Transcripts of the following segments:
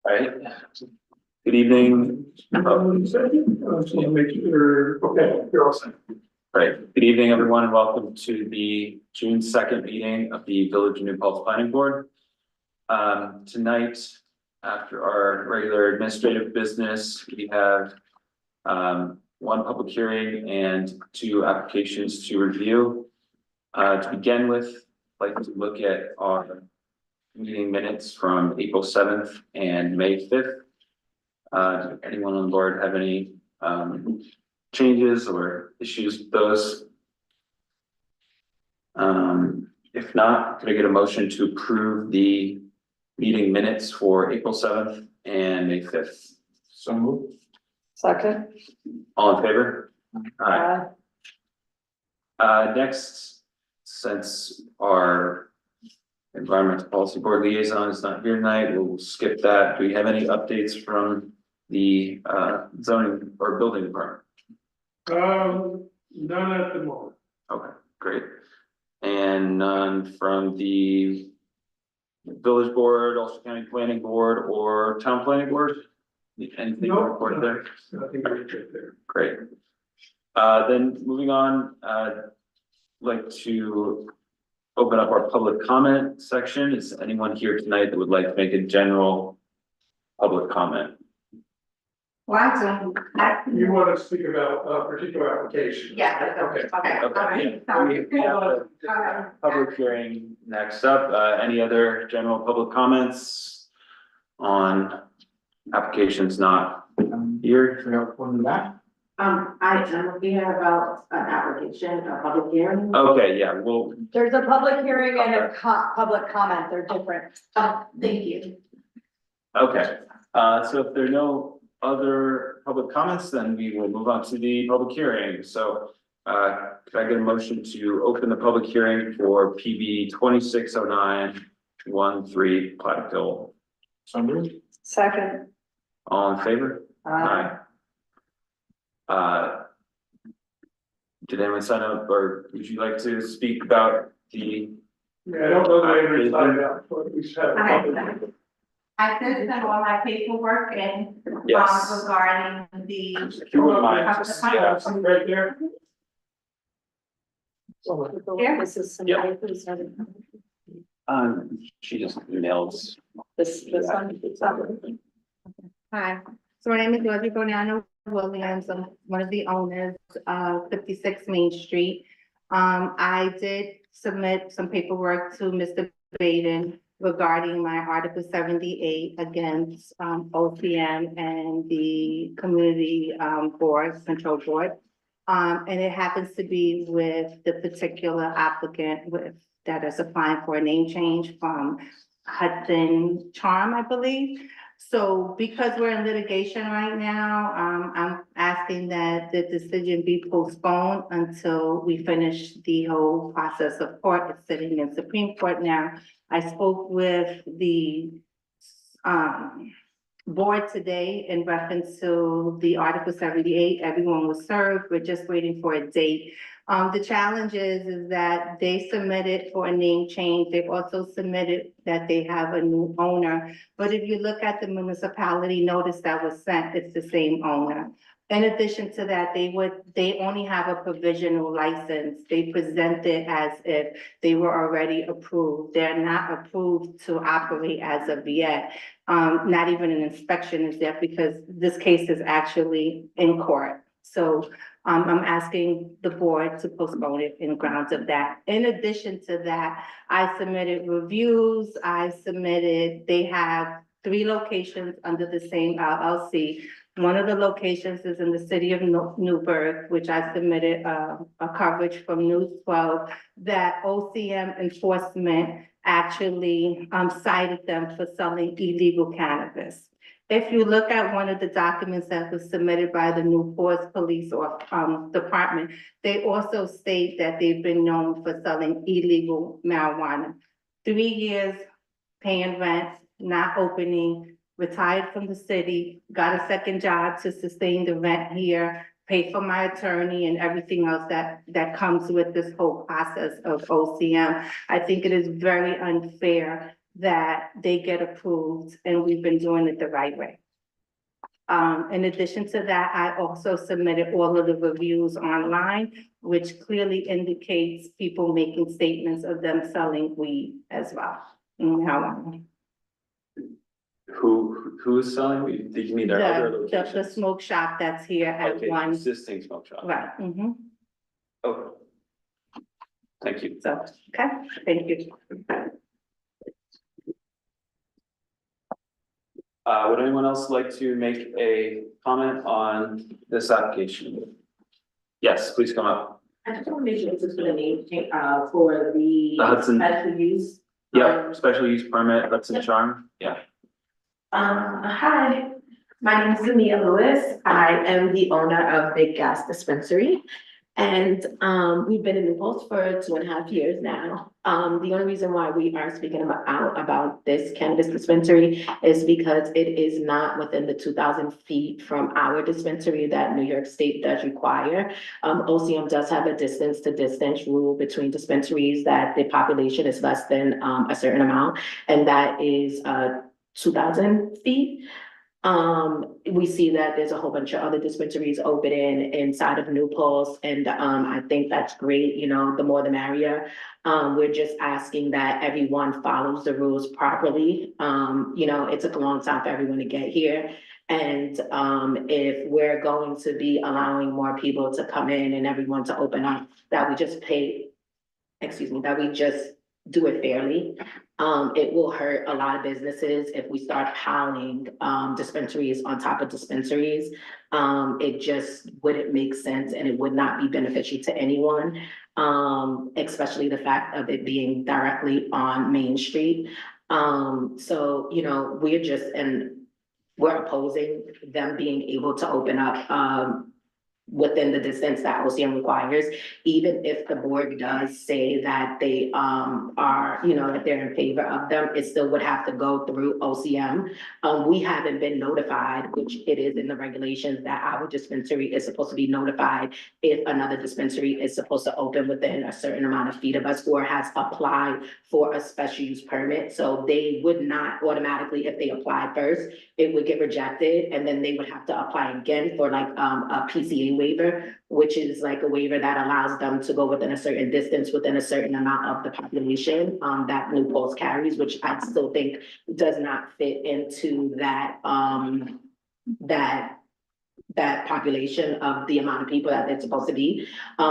All right. Good evening. Make sure, okay, you're all set. Right. Good evening, everyone, and welcome to the June 2nd meeting of the Village of New Paltz Planning Board. Tonight, after our regular administrative business, we have one public hearing and two applications to review. To begin with, I'd like to look at our meeting minutes from April 7th and May 5th. Does anyone on board have any changes or issues with those? If not, can I get a motion to approve the meeting minutes for April 7th and May 5th? So moved. Second. All in favor? Aye. Next, since our Environmental Policy Board liaison is not here tonight, we'll skip that. Do we have any updates from the zoning or building department? None at the moment. Okay, great. And none from the village board, Ulster County Planning Board, or Town Planning Board? Anything to report there? Nothing right there. Great. Then moving on, like to open up our public comment section. Is anyone here tonight that would like to make a general public comment? You want to speak about a particular application? Yeah. Okay. Okay, yeah. We have a public hearing next up. Any other general public comments on applications not here? We have one in the back. I am here about an application, a public hearing. Okay, yeah, well, There's a public hearing and a public comment, they're different. Oh, thank you. okay. So if there are no other public comments, then we will move on to the public hearing. So could I get a motion to open the public hearing for PB 2609-13 Platicille? So moved. Second. All in favor? Aye. Did anyone sign up, or would you like to speak about the? Yeah, I don't know the way to sign up, but we should have. a public- I did send all my paperwork in, Yes. regarding the. If you wouldn't mind, just, Yeah, something right there. Yeah, this is some. Yeah. She just emails. This one. Hi, so my name is Audrey Bonanno Williams. I'm one of the owners of 56 Main Street. I did submit some paperwork to Mr. Baden regarding my Article 78 against OCM and the Community Control Board. And it happens to be with the particular applicant that is applying for a name change from Hudson Charm, I believe. So because we're in litigation right now, I'm asking that the decision be postponed until we finish the whole process of court. It's sitting in Supreme Court now. I spoke with the board today in reference to the Article 78. Everyone was served. We're just waiting for a date. The challenge is that they submitted for a name change. They've also submitted that they have a new owner. But if you look at the municipality notice that was sent, it's the same owner. In addition to that, they only have a provisional license. They present it as if they were already approved. They're not approved to operate as of yet. Not even an inspection is there because this case is actually in court. So I'm asking the board to postpone it in grounds of that. In addition to that, I submitted reviews. They have 3 locations under the same LLC. One of the locations is in the city of Newburgh, which I submitted a coverage from News 12 that OCM enforcement actually cited them for selling illegal cannabis. If you look at one of the documents that was submitted by the Newport Police or Department, they also state that they've been known for selling illegal marijuana. 3 years paying rent, not opening, retired from the city, got a second job to sustain the rent here, pay for my attorney and everything else that comes with this whole process of OCM. I think it is very unfair that they get approved, and we've been doing it the right way. In addition to that, I also submitted all of the reviews online, which clearly indicates people making statements of them selling weed as well. How Who is selling weed? Do you mean there are other the locations? smoke shop that's here at Okay, one, existing smoke shop. right, Okay. Thank you. so, okay, thank you. Would anyone else like to make a comment on this application? Yes, please come up. I just want to make sure this is for the name change, for the. The Hudson. Special use. Yeah, special use permit, Hudson Charm, yeah. Hi, my name is Ania Lewis. I am the owner of Big Gas Dispensary. And, we've been in New Paltz for 2.5 years now. The only reason why we are speaking about this cannabis dispensary is because it is not within the 2,000 feet from our dispensary that New York State does require. OCM does have a distance to distance rule between dispensaries that the population is less than, a certain amount, and that is, 2,000 feet. We see that there's a whole bunch of other dispensaries opening inside of New Paltz, and, I think that's great, you know, the more the merrier. We're just asking that everyone follows the rules properly. You know, it took a long time for everyone to get here. And, if we're going to be allowing more people to come in and everyone to open up, that we just that we just do it fairly. It will hurt a lot of businesses if we start piling, dispensaries on top of dispensaries. It just wouldn't make sense, and it would not be beneficial to anyone. Especially the fact of it being directly on Main Street. So, you know, we're opposing them being able to open up, within the distance that OCM requires, even if the board does say that they are, you know, that they're in favor of them, it still would have to go through OCM. We haven't been notified, which it is in the regulations, that our dispensary is supposed to be notified if another dispensary is supposed to open within a certain amount of feet of us or has applied for a special use permit. So they would not automatically, if they apply first, it would get rejected, and then they would have to apply again for like a PCA waiver, which is like a waiver that allows them to go within a certain distance, within a certain amount of the population that New Paltz carries, which I still think does not fit into that that population of the amount of people that it's supposed to be.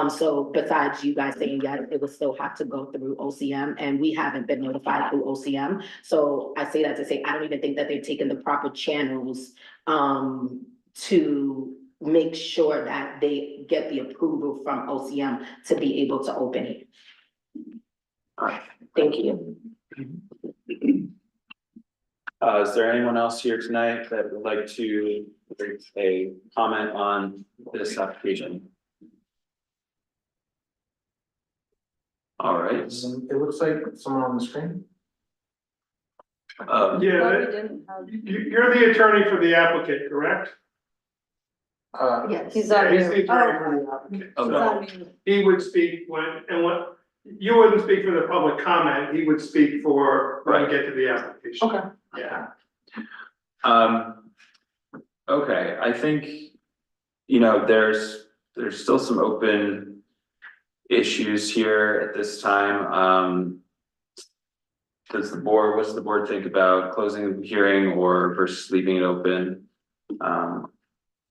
So besides you guys saying yes, it would still have to go through OCM, and we haven't been notified through OCM. So I say that to say, I don't even think that they've taken the proper channels to make sure that they get the approval from OCM to be able to open it. All right. Thank you. Is there anyone else here tonight that would like to make a comment on this application? All right. It looks like someone on the screen. Well, we Yeah, didn't have. you're the attorney for the applicant, correct? Yes. He's Yeah, on he's the mute. attorney for the applicant. He's Okay. on mute. He would speak you wouldn't speak for the public comment, he would speak for when we get to the application. Okay. Yeah. Okay, I think, you know, there's still some open issues here at this time. What's the board think about closing the hearing or versus leaving it open? I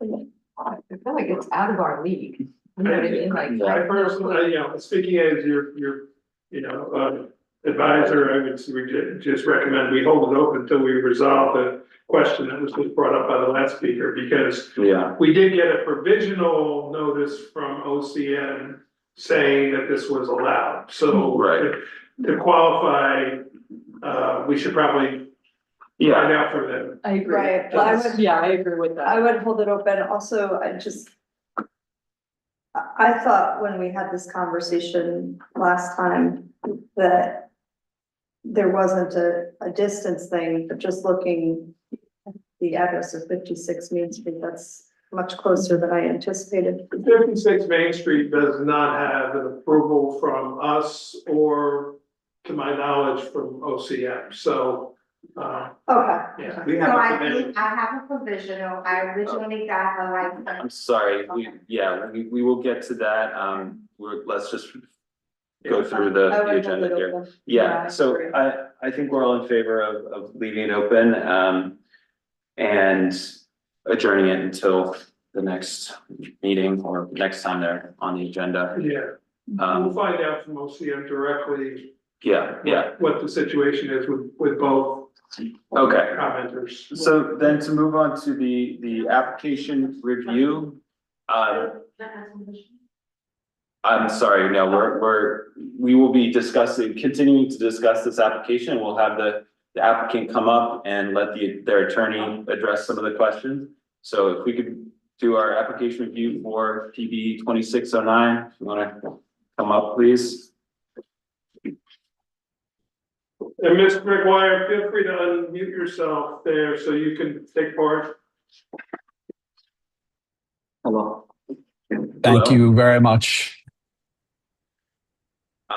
feel like it's out of our league. You know what I mean? Like. Yeah. I personally, you know, speaking as your, you know, advisor, I would just recommend we hold it open until we resolve the question that was just brought up by the last speaker, because Yeah, we did get a provisional notice from OCM saying that this was allowed, so. Right. To qualify, we should probably yeah, find out from them. I agree. Right, but I would, Yeah, I agree with I would hold it open. Also, I thought when we had this conversation last time that there wasn't a distance thing, but just looking at the address of 56 Main Street, that's much closer than I anticipated. 56 Main Street does not have an approval from us or to my knowledge, from OCM, so, Okay, yeah, we So have a I committee. think I have a provisional, I originally got a license. I'm sorry, we will get to that, let's just go through I the would hold agenda it here. open. Yeah, I so agree. I think we're all in favor of leaving it open, and adjourning it until the next meeting or next time they're on the agenda. Yeah, we'll find out from OCM directly. Yeah, What the situation is with both okay. commenters. So then to move on to the application review, I'm sorry, no, we will be continuing to discuss this application. We'll have the applicant come up and let their attorney address some of the questions. So if we could do our application review for PB 2609, if you wanna come up, please. And Ms. McGuire, feel free to unmute yourself there so you can take part. Hello. Thank you very much.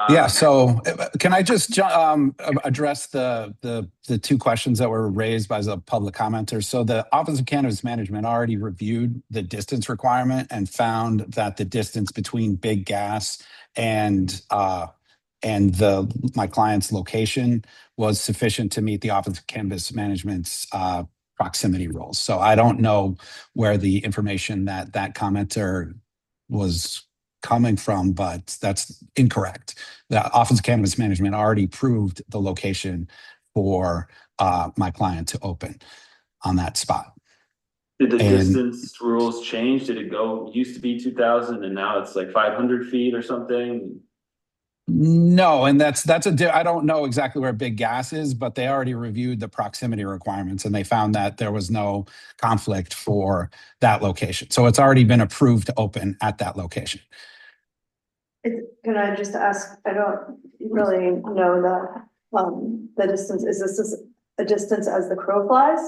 Yeah, so can I just address the two questions that were raised by the public commenters? So the Office of Cannabis Management already reviewed the distance requirement and found that the distance between Big Gas and my client's location was sufficient to meet the Office of Cannabis Management's proximity rules. So I don't know where the information that commenter was coming from, but that's incorrect. The Office of Cannabis Management already proved the location for my client to open on that spot. Did the And- distance rules change? Did it used to be 2,000 and now it's like 500 feet or something? No, and I don't know exactly where Big Gas is, but they already reviewed the proximity requirements and they found that there was no conflict for that location. So it's already been approved to open at that location. Can I just ask, I don't really know the distance, is this a distance as the crow flies?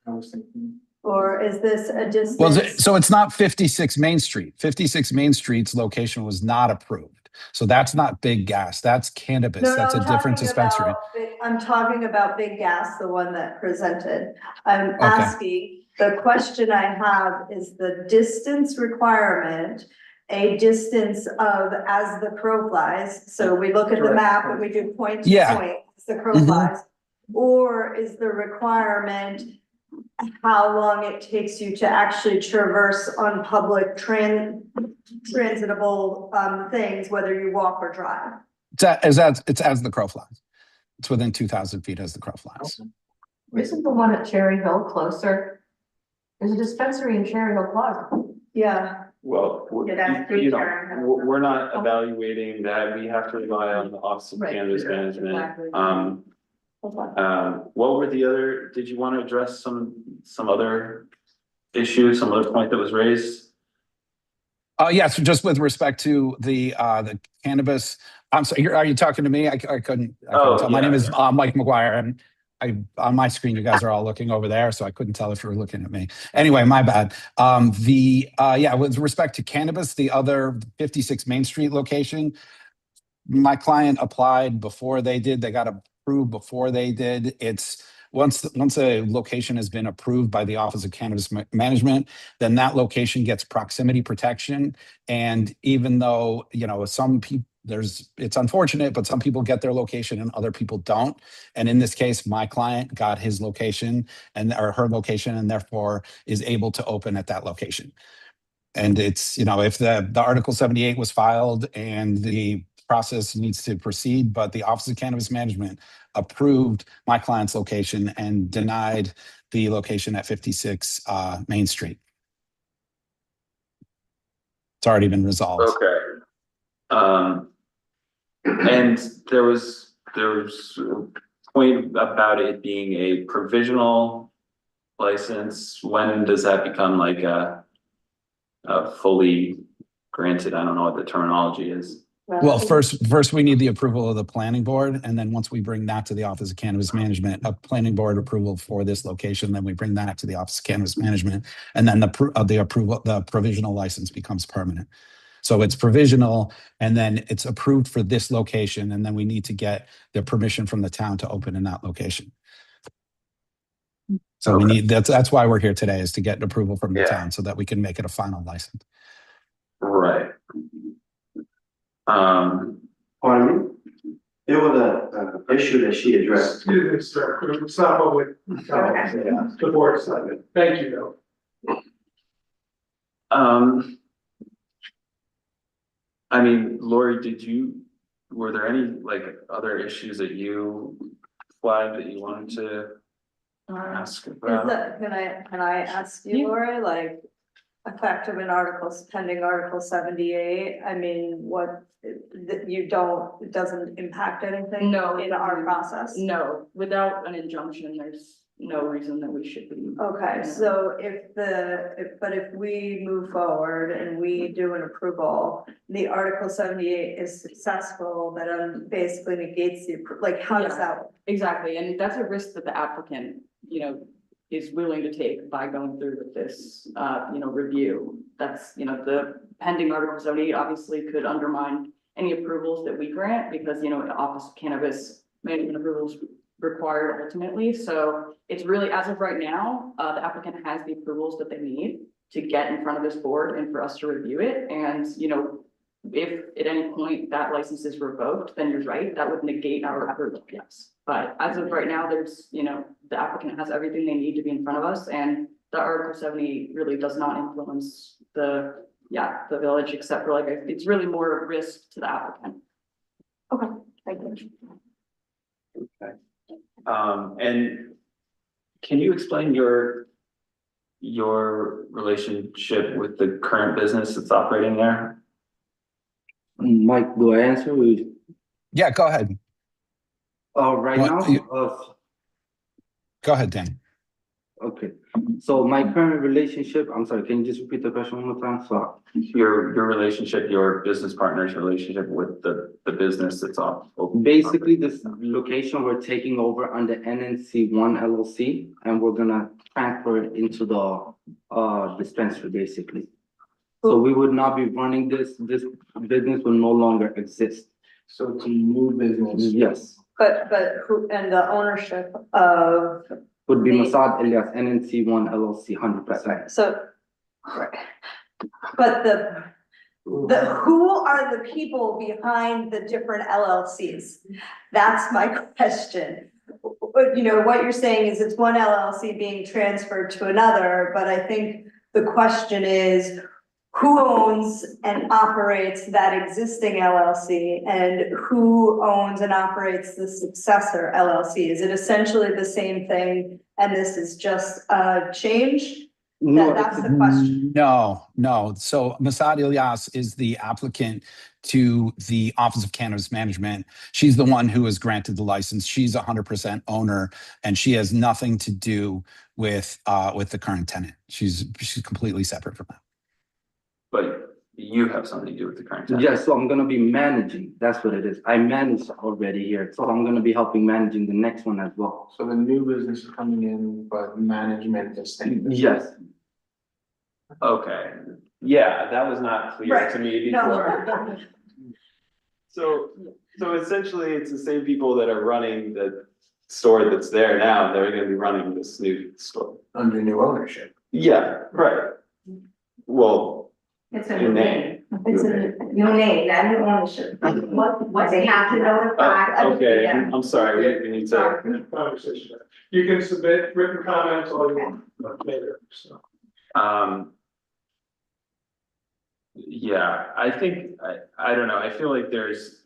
I was thinking. Or is this a distance? Well, so it's not 56 Main Street. 56 Main Street's location was not approved. So that's not Big Gas. That's cannabis. No, That's a I'm different talking dispensary. I'm talking about Big Gas, the one that presented. I'm Okay. asking, the question I have is the distance requirement, a distance of as the crow flies. So we look at the Correct. map and we do point to Yeah. point, as the crow Mhm. flies. Or is the requirement how long it takes you to actually traverse on public transitable things, whether you walk or drive? It's as the crow flies. It's within 2,000 feet as the crow flies. Isn't the one at Cherry Hill closer? There's a dispensary in Cherry Hill Plaza. Yeah, Well, Yeah, that's you know, pre-term. we're not evaluating that. We have to rely on the Office of Right. Cannabis Management. Exactly. What were the other, did you want to address some other issue, some other point that was raised? Yes, just with respect to the cannabis. I'm sorry, are you talking to me? I couldn't tell. My yeah. name is Mike McGuire, and on my screen, you guys are all looking over there, so I couldn't tell if you were looking at me. Anyway, my bad. With respect to cannabis, the other 56 Main Street location, my client applied before they did. They got approved before they did. It's once a location has been approved by the Office of Cannabis Management, then that location gets proximity protection. And even though, some people, it's unfortunate, but some people get their location and other people don't. And in this case, my client got his location or her location and therefore is able to open at that location. And it's, if the Article 78 was filed and the process needs to proceed, but the Office of Cannabis Management approved my client's location and denied the location at 56 Main Street. It's already been resolved. Okay. And there was a point about it being a provisional license. When does that become like a fully granted? I don't know what the terminology is. Well, first we need the approval of the planning board, and then once we bring that to the Office of Cannabis Management, a planning board approval for this location, then we bring that to the Office of Cannabis Management, and then the provisional license becomes permanent. So it's provisional and then it's approved for this location. And then we need to get the permission from the town to open in that location. So we need, that's why we're here today, is to get approval from the Yeah. town so that we can make it a final license. Right. Pardon me? There was a issue that she addressed. Excuse me, sir, it's not public. Yeah. The board decided. Thank you, though. I mean, Lori, were there any like other issues that you flagged that you wanted to ask Is about? that, can I ask you, Lori, like, effective in articles, pending Article 78, I mean, what, that you don't, it doesn't impact anything? No. In our process? No, without an injunction, there's no reason that we should be. Okay, so if we move forward and we do an approval, the Article 78 is successful, that basically negates the, like, how does that work? Exactly, and that's a risk that the applicant, is willing to take by going through with this, review. That's, the pending Article 78 obviously could undermine any approvals that we grant because, Office of Cannabis Management approvals required ultimately. So it's really, as of right now, the applicant has the approvals that they need to get in front of this board and for us to review it. And, if at any point that license is revoked, then you're right, that would negate our approval, yes. But as of right now, there's, the applicant has everything they need to be in front of us, and the Article 78 really does not influence the village, except for it's really more a risk to the applicant. Okay, thank you. Okay. And can you explain your relationship with the current business that's operating there? Mike, do I answer? Yeah, go ahead. Right Well, now, Go ahead, Dan. okay. So my current relationship, I'm sorry, can you just repeat the question one more time? So Your relationship, your business partner's relationship with the business that's open. basically, this location we're taking over under NNC one LLC, and we're gonna transfer it into the dispensary, basically. So we would not be running this business will no longer exist. So it's a new business. Yes, But who, and the ownership of, would be The- Masad Elias, NNC one LLC, 100%. so. Right. But who are the people behind the different LLCs? That's my question. What you're saying is it's one LLC being transferred to another, but I think the question is, who owns and operates that existing LLC, and who owns and operates the successor LLC? Is it essentially the same thing and this is just a change? No, That's the question. No. So Masad Ilyas is the applicant to the Office of Cannabis Management. She's the one who has granted the license. She's 100% owner, and she has nothing to do with the current tenant. She's completely separate from that. But you have something to do with the current tenant. yes, so I'm gonna be managing, that's what it is. I manage already here, so I'm gonna be helping managing the next one as well. So the new business is coming in, but management is staying. Yes, Okay, yeah, that was not clear Right. to me before. No. So essentially, it's the same people that are running the store that's there now, they're gonna be running this new store. Under new ownership. Yeah, right. Well, It's a new name. It's a New name, not new ownership. What they have to notify. okay, I'm sorry, we need to, Conversation. You can submit written comments all you want later, so. yeah, I think, I don't know, I feel like there's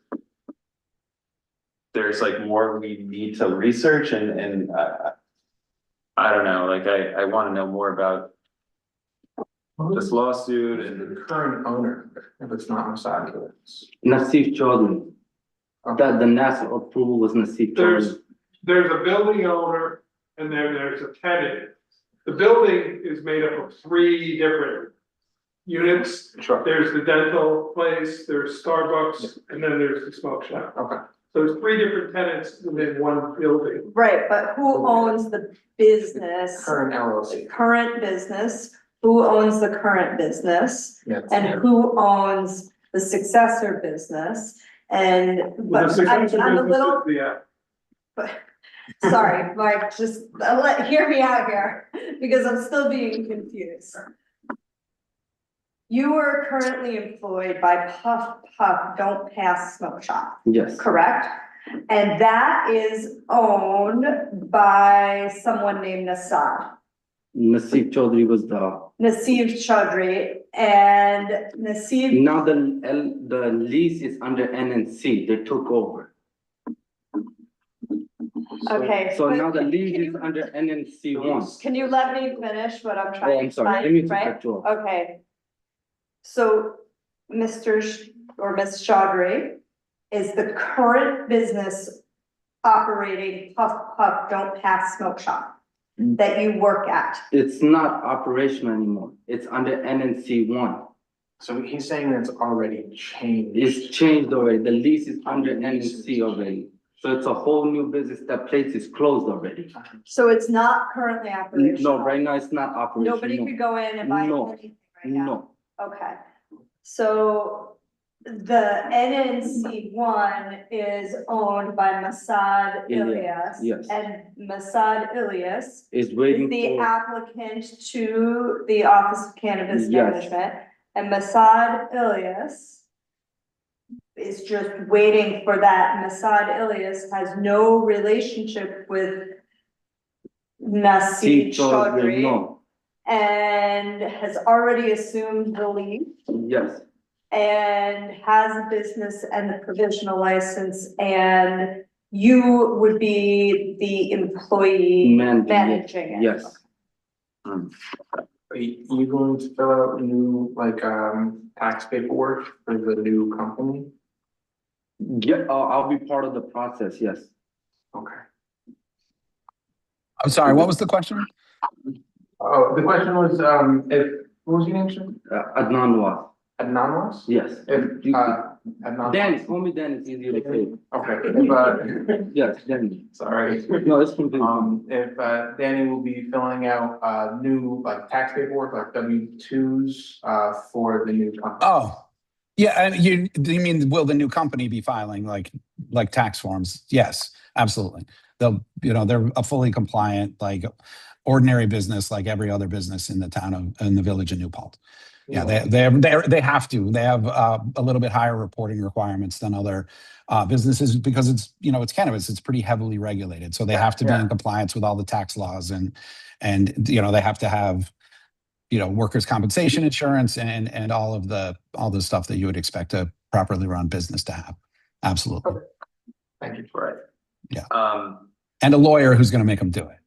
like more we need to research and I don't know, like I wanna know more about this lawsuit The and, current owner, if it's not Masad. Nassif Chaudhry. That the NASA approval was Nassif Chaudhry. There's a building owner and then there's a tenant. The building is made up of 3 different units. Sure. There's the dental place, there's Starbucks, and then there's the smoke shop. Okay. So there's 3 different tenants within one building. Right, but who owns the business, Current LLC. current business? who owns the current business Yes. and who owns the successor business. And, Well, but the I'm successor a business little, is sorry, Mike, just hear me out here, because I'm still being confused. You are currently employed by Puff Puff Don't Pass Smoke Shop, Yes, correct? And that is owned by someone named Nassad, Nasif Chaudhry was the, Naseeb Chaudhry, and Naseeb, now the lease is under NNC, they took over. okay. So but now the can lease is you- under NNC one. Can you let me finish what I'm Oh, trying I'm to sorry, find, let me right? cut you off. Okay. So Mr. Or Ms. Chaudhry is the current business operating Puff Puff Don't Pass Smoke Shop that you work at. It's not operational anymore, it's under NNC one. So he's saying it's already changed. It's changed already, the lease is under NNC already. So it's a whole new business, that place is closed already. So it's not currently operational. No, right now it's not operational. Nobody could go in and buy No. anything right now. No, Okay, so the NNC one is owned by Masad Ilyas, Ilyas. yes. And Masad Ilyas it's is waiting the for, applicant to the Office of Cannabis Yes. Management. And Masad Ilyas is just waiting for that. Masad Ilyas has no relationship with Naseeb Steve Chaudhry, Chaudhry. no, And has already assumed the lead yes, and has a business and a provisional license, and you would be the employee managing it. yes. Are you going to fill out new, like, tax paperwork for the new company? Yeah, I'll be part of the process, yes. Okay. I'm sorry, what was the question? Oh, the question was, what was your name, sir? Adnan was, Adnan was? yes. If, Adnan. Danny, call me Danny, it's easier to say. Okay, if, Yes, Danny. sorry. No, it's completely fine. If, Danny will be filling out, new, like, tax paperwork, like W-2s, for the new company. Oh, yeah, and you mean, will the new company be filing like tax forms? Yes, absolutely. They'll, they're a fully compliant, like ordinary business, like every other business in the town of, in the village of New Paltz. Yeah, they have to. They have a little bit higher reporting requirements than other businesses because it's, it's cannabis. It's pretty heavily regulated, so they have to be in compliance with all the tax laws and they have to have workers' compensation insurance and all the stuff that you would expect a properly run business to have. Absolutely. Okay. Thank you. Right. Yeah. And a lawyer who's going to make them do it,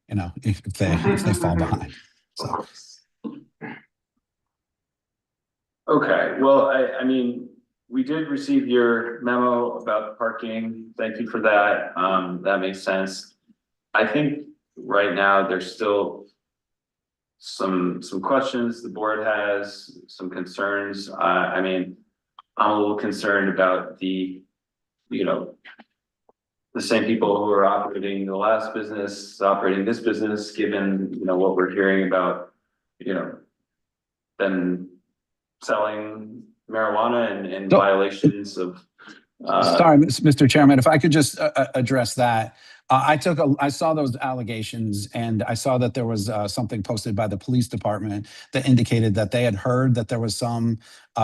if they fall behind. So. Okay, well, I mean, we did receive your memo about parking. Thank you for that. That makes sense. I think right now there's still some questions the board has, some concerns. I mean, I'm a little concerned about the same people who are operating the last business, operating this business, given, what we're hearing about, them selling marijuana and So- violations of. Sorry, Mr. Chairman, if I could just address that. I saw those allegations and I saw that there was something posted by the police department that indicated that they had heard that there was some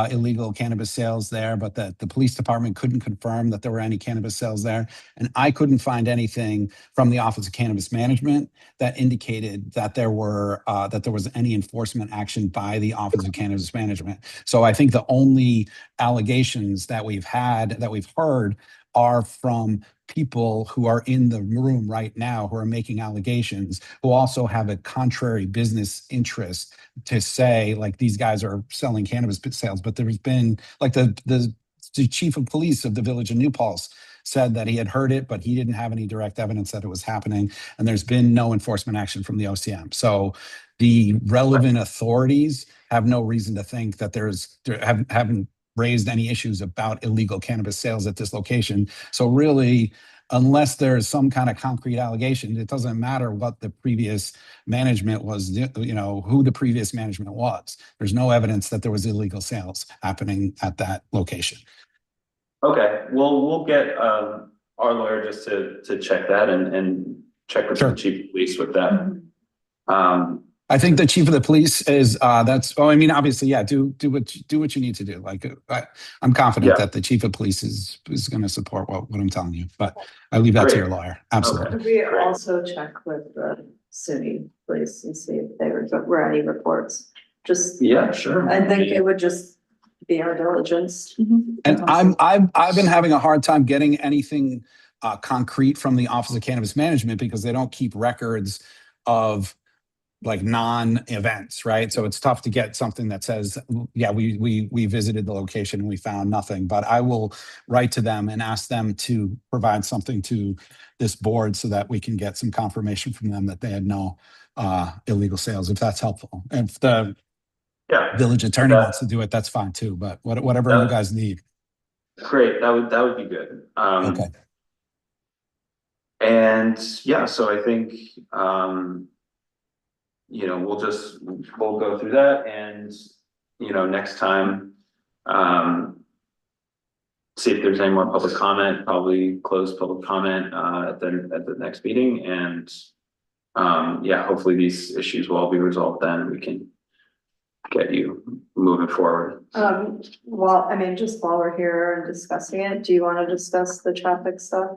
illegal cannabis sales there, but that the police department couldn't confirm that there were any cannabis sales there. And I couldn't find anything from the Office of Cannabis Management that indicated that there was any enforcement action by the Office of Cannabis Management. So I think the only allegations that we've heard are from people who are in the room right now who are making allegations, who also have a contrary business interest to say, like, these guys are selling cannabis sales. But there's been, like, the chief of police of the village of New Paltz said that he had heard it, but he didn't have any direct evidence that it was happening. And there's been no enforcement action from the OCM. So the relevant authorities have no reason to think that haven't raised any issues about illegal cannabis sales at this location. So really, unless there's some kind of concrete allegation, it doesn't matter what the previous management was, you know, who the previous management was. There's no evidence that there was illegal sales happening at that location. Okay, well, we'll get, our lawyer just to check that and check with Sure. the chief of police with that. I think the chief of the police is, I mean, obviously, yeah, do what you need to do. Like, I'm confident Yeah. that the chief of police is going to support what I'm telling you, but I leave that to your lawyer. Absolutely. Could we also check with the SUNY police and see if there were any reports? Just, Yeah, sure. I think it would just be our diligence. And I've been having a hard time getting anything concrete from the Office of Cannabis Management because they don't keep records of like non-events, right? So it's tough to get something that says, yeah, we visited the location and we found nothing. But I will write to them and ask them to provide something to this board so that we can get some confirmation from them that they had no illegal sales, if that's helpful. And if the village attorney wants to do it, that's fine too. But whatever you guys need. Great, that would be good. Okay. And yeah, so I think, you know, we'll go through that and, you know, next time, see if there's any more public comment, probably close public comment, at the next meeting. And, yeah, hopefully these issues will all be resolved then and we can get you moving forward. Well, I mean, just while we're here and discussing it, do you want to discuss the traffic stuff?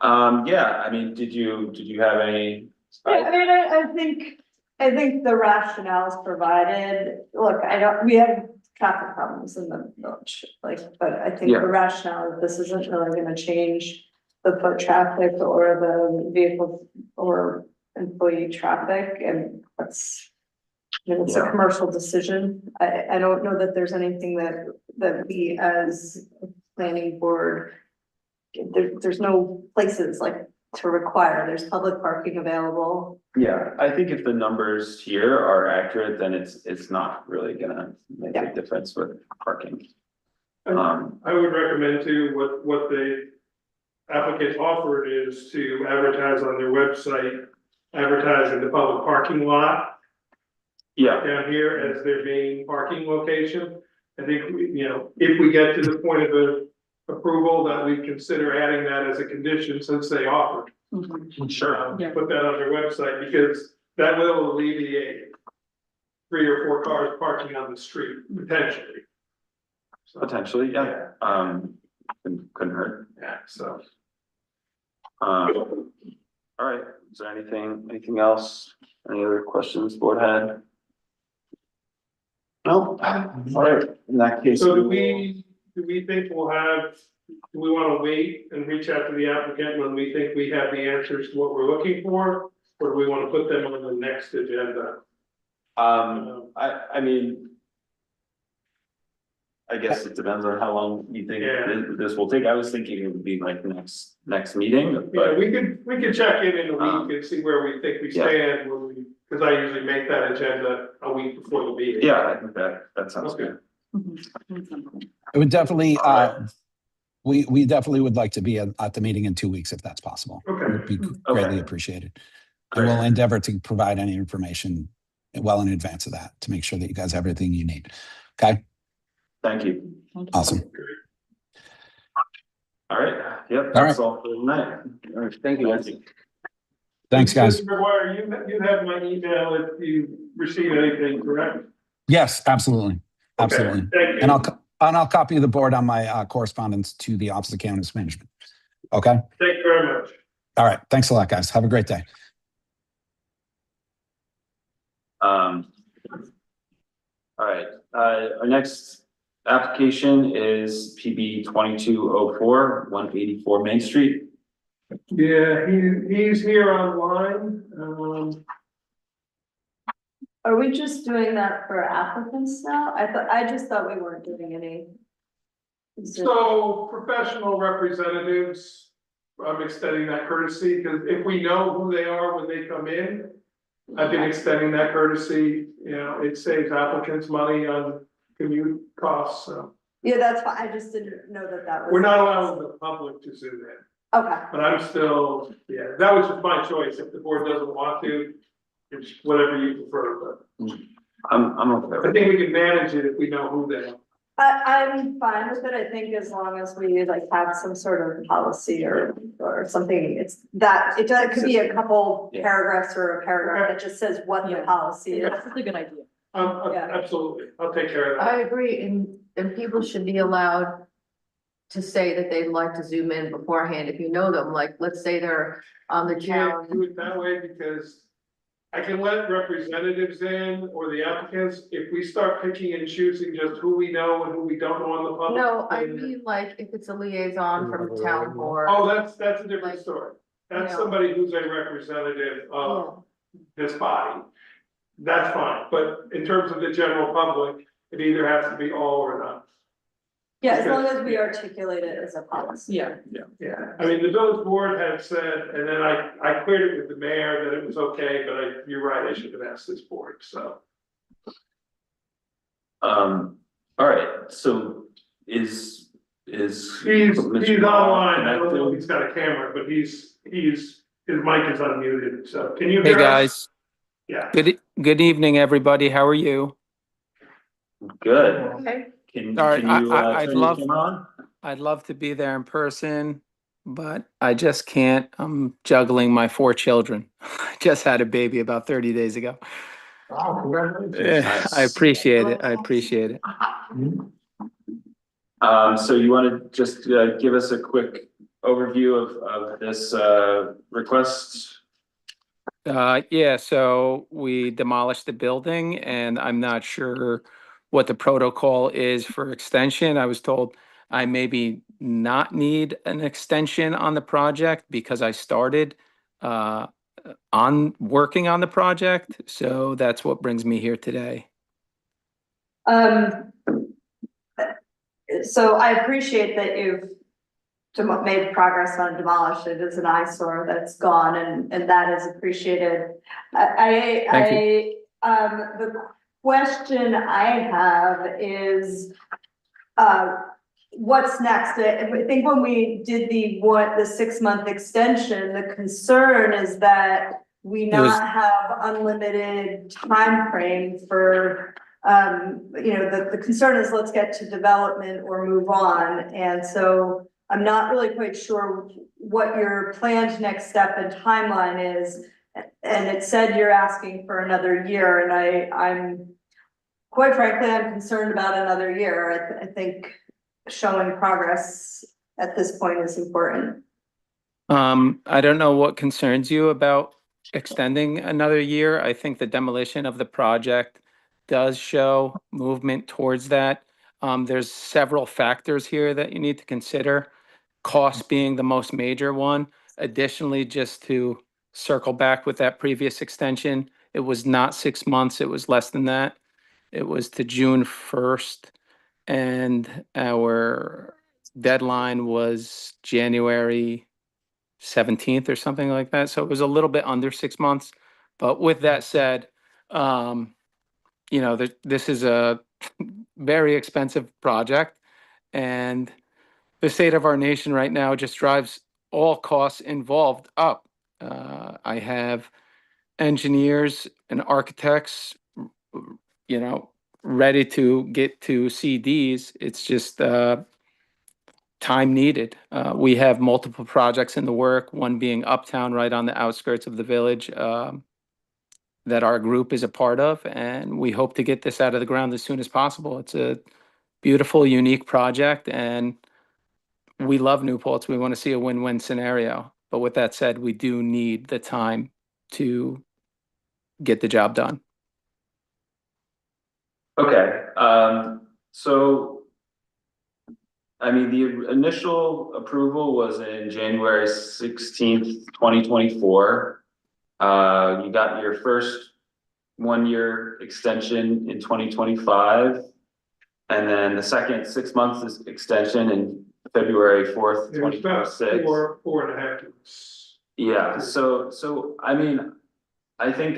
Yeah, I mean, did you have any? Yeah, I mean, I think the rationale is provided. Look, we have traffic problems in the village, like, but I think Yeah. the rationale is this isn't really gonna change the foot traffic or the vehicle or employee traffic, and that's, I mean, it's a Yeah. commercial decision. I don't know that there's anything that we as a planning board, there's no places like to require, there's public parking available. Yeah, I think if the numbers here are accurate, then it's not really gonna make a difference with parking. I would recommend too, what the applicant offered is to advertise on their website, advertise in the public parking lot Yeah, down here as their main parking location. I think, you know, if we get to the point of the approval, that we consider adding that as a condition since they offered. sure. Put that on their website because that will alleviate 3 or 4 cars parking on the street potentially. So, Potentially, yeah. Couldn't hurt. yeah, so. All right, is there anything else? Any other questions board had? No, all right, in that case. So do will- we think do we want to wait and reach out to the applicant when we think we have the answers to what we're looking for? Or do we want to put them on the next agenda? I mean. I guess it depends on how long you think Yeah. this will take. I was thinking it would be like next meeting, Yeah, but we could check in a week and see where we think we yeah. stand because I usually make that agenda a week before the meeting. yeah, I think that sounds Okay. good. It would definitely, All right. we definitely would like to be at the meeting in 2 weeks if that's possible. It Okay. would be greatly appreciated. And we'll endeavor to provide any information well in advance of that to make sure that you guys have everything you need. Okay, Thank you. awesome. All right, yep, All that's all for tonight. All right, thank you, guys. Thanks, guys. Mr. McGuire, you have my email if you receive anything, correct? Yes, absolutely. Okay, Absolutely. thank you. And I'll copy the board on my correspondence to the Office of Cannabis Management. Okay. Thank you very much. All right. Thanks a lot, guys. Have a great day. All right, our next application is PB 2204, 184 Main Street. Yeah, he's here online. Are we just doing that for applicants now? I just thought we weren't doing any. So professional representatives, I'm extending that courtesy because if we know who they are when they come in, I've been extending that courtesy, you know, it saves applicants money on commute costs, so. Yeah, that's fine. I just didn't know that was. We're not allowing the public to zoom in. Okay, But I'm still, yeah, that was just my choice. If the board doesn't want to, it's whatever you prefer, I'm okay but I with it. think we can manage it if we know who they are. I'm fine with it, I think as long as we like have some sort of policy or something, it could be a couple Yeah. paragraphs or a paragraph that just says what the Yeah. policy is. That's a good idea. Yeah. Absolutely, I'll take care of that. I agree, and people should be allowed to say that they'd like to zoom in beforehand if you know them, like, let's say they're on the Can't town. do it that way because I can let representatives in or the applicants, if we start picking and choosing just who we know and who we don't know on the public. No, I then- mean, like, if it's a liaison from the town board. Oh, that's a different Like, story. That's no. somebody who's a representative of this body. That's fine, but in terms of the general public, it either has to be all or none. Yeah, as long as we articulate it as a policy. Yeah. Yeah, I mean, the village board had said, and then I cleared it with the mayor that it was okay, but you're right, I should have asked this board, so. All right, so is. He's Mr. Mall online, I don't know if connected? he's got a camera, but his mic is unmuted, so can you Hey, hear us? guys. Yeah. Good evening, everybody. How are you? Good. Okay. Can All right, you I'd turn your love- camera on? I'd love to be there in person, but I just can't. I'm juggling my 4 children. I just had a baby about 30 days ago. Wow, congratulations. Nice. I appreciate it. I appreciate it. So you want to just give us a quick overview of this request? Yeah, so we demolished the building and I'm not sure what the protocol is for extension. I was told I maybe not need an extension on the project because I started on working on the project. So that's what brings me here today. So I appreciate that you've made progress on demolish it as an eyesore that's gone and that is appreciated. The question I have is, what's next? I think when we did the 6-month extension, the concern is that we It was- not have unlimited time frame for, the concern is let's get to development or move on. And so I'm not really quite sure what your planned next step and timeline is. And it said you're asking for another year and I'm quite frankly, I'm concerned about another year. I think showing progress at this point is important. I don't know what concerns you about extending another year. I think the demolition of the project does show movement towards that. There's several factors here that you need to consider, cost being the most major one. Additionally, just to circle back with that previous extension, it was not 6 months, it was less than that. It was to June 1st, and our deadline was January 17th or something like that. So it was a little bit under 6 months. But with that said, this is a very expensive project, and the state of our nation right now just drives all costs involved up. I have engineers and architects, ready to get to CDs. It's just time needed. We have multiple projects in the work, one being Uptown right on the outskirts of the village, that our group is a part of, and we hope to get this out of the ground as soon as possible. It's a beautiful, unique project, and we love New Paltz. We want to see a win-win scenario. But with that said, we do need the time to get the job done. Okay, so. I mean, the initial approval was in January 16th, 2024. You got your first 1-year extension in 2025. And then the second 6 months extension in February 4th, It was about 2026. 4.5 months. Yeah, so I mean, I think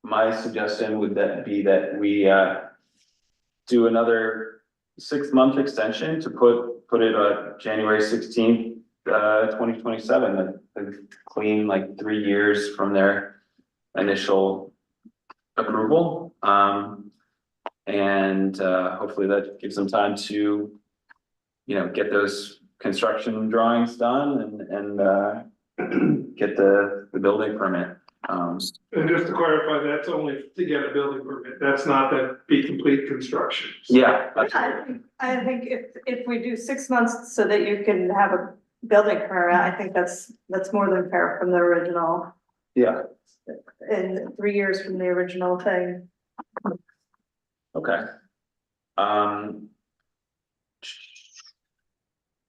my suggestion would be that we do another 6-month extension to put it on January 16th, twenty twenty-seven, a clean like 3 years from their initial approval. And hopefully that gives them time to, you know, get those construction drawings done and get the building permit. And just to clarify, that's only to get a building permit, that's not that be complete construction. Yeah, I absolutely. think, I think if we do 6 months so that you can have a building permit, I think that's more than fair from the original, Yeah, and 3 years from the original thing. okay.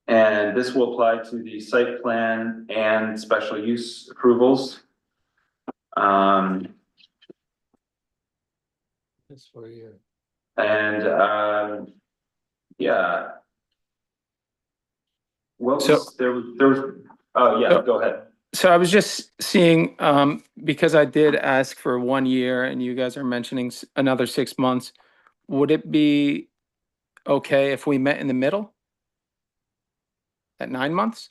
And this will apply to the site plan and special use approvals. This for you. And yeah. Well, So- there was, oh yeah, So- go ahead. So I was just seeing, because I did ask for 1 year and you guys are mentioning another 6 months, would it be okay if we met in the middle? At 9 months?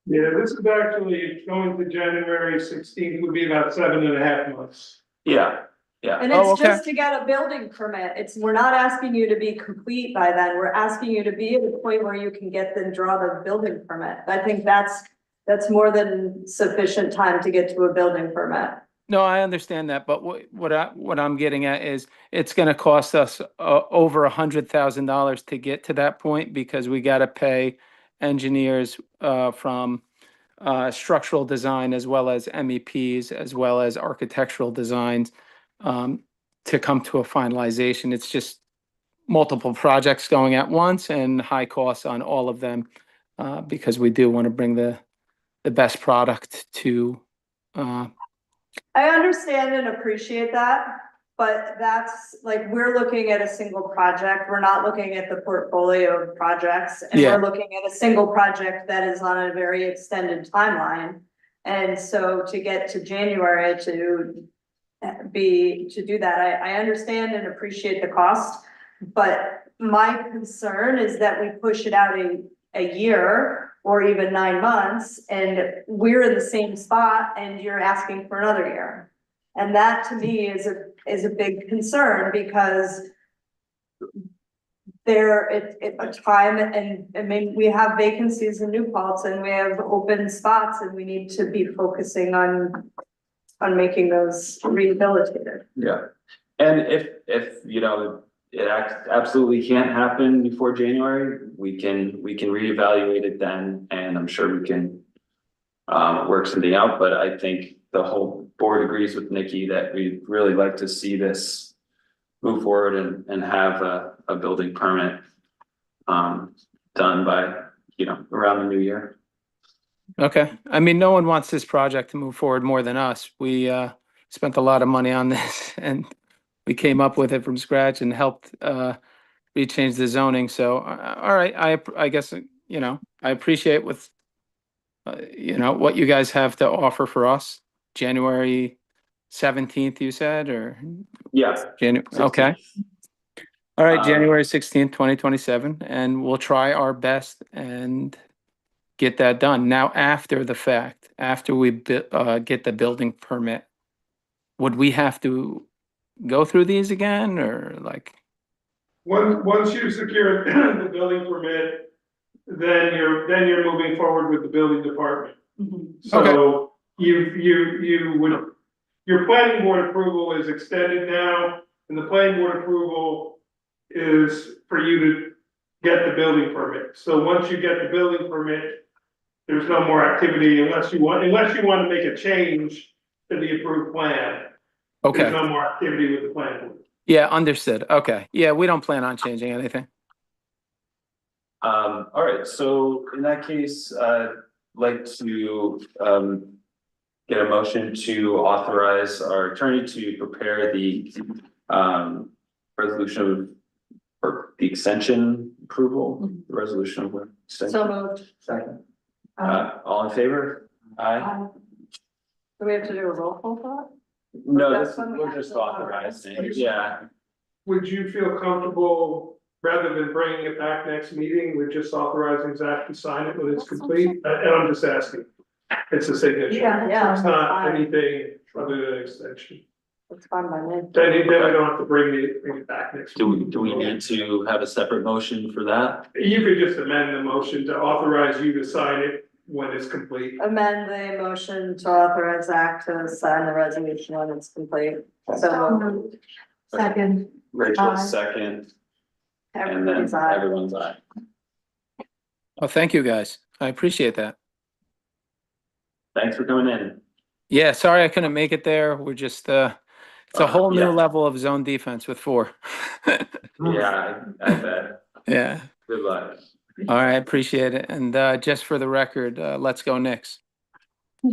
Yeah, this is actually going to January 16th, would be about 7.5 months. Yeah, yeah, And Oh, it's okay. just to get a building permit. We're not asking you to be complete by then. We're asking you to be at a point where you can get and draw the building permit. I think that's more than sufficient time to get to a building permit. No, I understand that, but what I'm getting at is it's gonna cost us over $100,000 to get to that point because we gotta pay engineers from structural design as well as MEPs as well as architectural designs to come to a finalization. It's just multiple projects going at once and high costs on all of them because we do want to bring the best product to I understand and appreciate that, but that's like, we're looking at a single project. We're not looking at the portfolio of projects. And Yeah. we're looking at a single project that is on a very extended timeline. And so to get to January to do that, I understand and appreciate the cost. But my concern is that we push it out a year or even 9 months, and we're in the same spot and you're asking for another year. And that to me is a big concern because a time and I mean, we have vacancies in New Paltz and we have open spots and we need to be focusing on making those rehabilitated. yeah. And if, you know, it absolutely can't happen before January, we can reevaluate it then, and I'm sure we can work something out, but I think the whole board agrees with Nikki that we'd really like to see this move forward and have a building permit done by, you know, around the new year. Okay, I mean, no one wants this project to move forward more than us. We spent a lot of money on this and we came up with it from scratch and helped rechange the zoning. So, all right, I guess, you know, I appreciate with, you know, what you guys have to offer for us. January 17th, you said, or Yeah. okay. All right, Um, January 16th, 2027, and we'll try our best and get that done. Now, after the fact, after we get the building permit, would we have to go through these again or like? Once you secure the building permit, then you're moving forward with the building department. So you would, your planning board approval is extended now, and the planning board approval is for you to get the building permit. So once you get the building permit, there's no more activity unless you want to make a change to the approved plan. Okay, There's no more activity with the planning board. yeah, understood. Okay, yeah, we don't plan on changing anything. All right, so in that case, like to get a motion to authorize our attorney to prepare the resolution for the extension approval, the resolution of extension. So moved. Second. All in favor? Aye. Do we have to do a roll call for that? No, That's this, when we we're have just to- authorizing, yeah. Would you feel comfortable rather than bringing it back next meeting, we're just authorizing Zach to sign it when it's complete, and I'm just asking. It's a signature. Yeah, It's not anything other than extension. it's fine by me. Then we don't have to bring it back next. Do week. we need to have a separate motion for that? You could just amend the motion to authorize you to sign it when it's complete. Amend the motion to authorize Zach to sign the resolution when it's complete. So Second. Rachel, Aye. second, and then everybody's eye. everyone's eye. Well, thank you, guys. I appreciate that. Thanks for coming in. Yeah, sorry I couldn't make it there. We're just, it's a whole new Yeah. level of zone defense with 4. Yeah, I bet. Yeah. Good luck. All right, appreciate it. And just for the record, let's go Knicks. All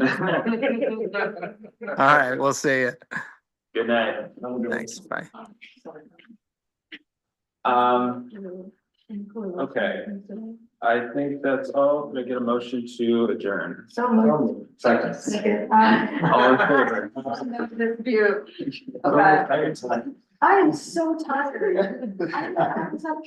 right, we'll see you. Good night. Thanks. Bye. Okay, I think that's all. Can I get a motion to adjourn? So moved. Second. All in favor? This view. Okay. I am so tired. I was up